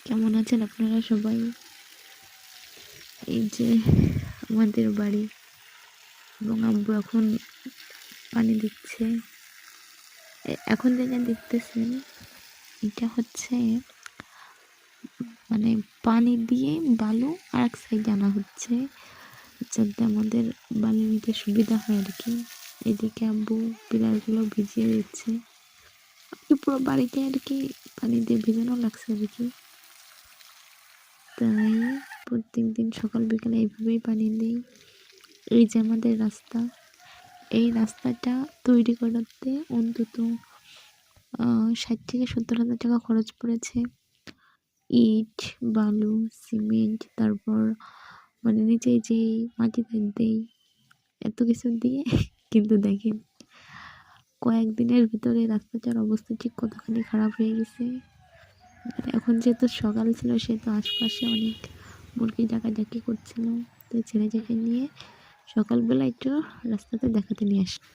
কেমন আছেন আপনারা সবাই? এই যে আমাদের বাড়ি এবং আব্বু এখন পানি দিচ্ছে। এখন যেটা দেখতেছেন এটা হচ্ছে মানে পানি দিয়ে বালু আর এক সাইডে আনা হচ্ছে, যাতে আমাদের বালি নিতে সুবিধা হয় আর কি। এদিকে আব্বু পিলারগুলো ভিজিয়ে দিচ্ছে, পুরো বাড়িতে আর কি পানি দিয়ে ভিজানো লাগছে আর কি। তাই প্রত্যেক দিন সকাল বিকালে এইভাবেই পানি দিই। এই যে আমাদের রাস্তা, এই রাস্তাটা তৈরি করাতে অন্তত 60,000 থেকে 70,000 টাকা খরচ পড়েছে। ইট, বালু, সিমেন্ট, তারপর মানে নিচে যে মাটি দেই, এত কিছু দিয়ে কিন্তু দেখেন কয়েকদিনের ভিতরে রাস্তাটার অবস্থা ঠিক কতখানি খারাপ হয়ে গেছে। এখন যেহেতু সকাল ছিল, সেহেতু আশপাশে অনেক মুরগি ডাকাডাকি করছিল, তো ছেলেটাকে নিয়ে সকালবেলা একটু রাস্তাতে দেখাতে নিয়ে আসি।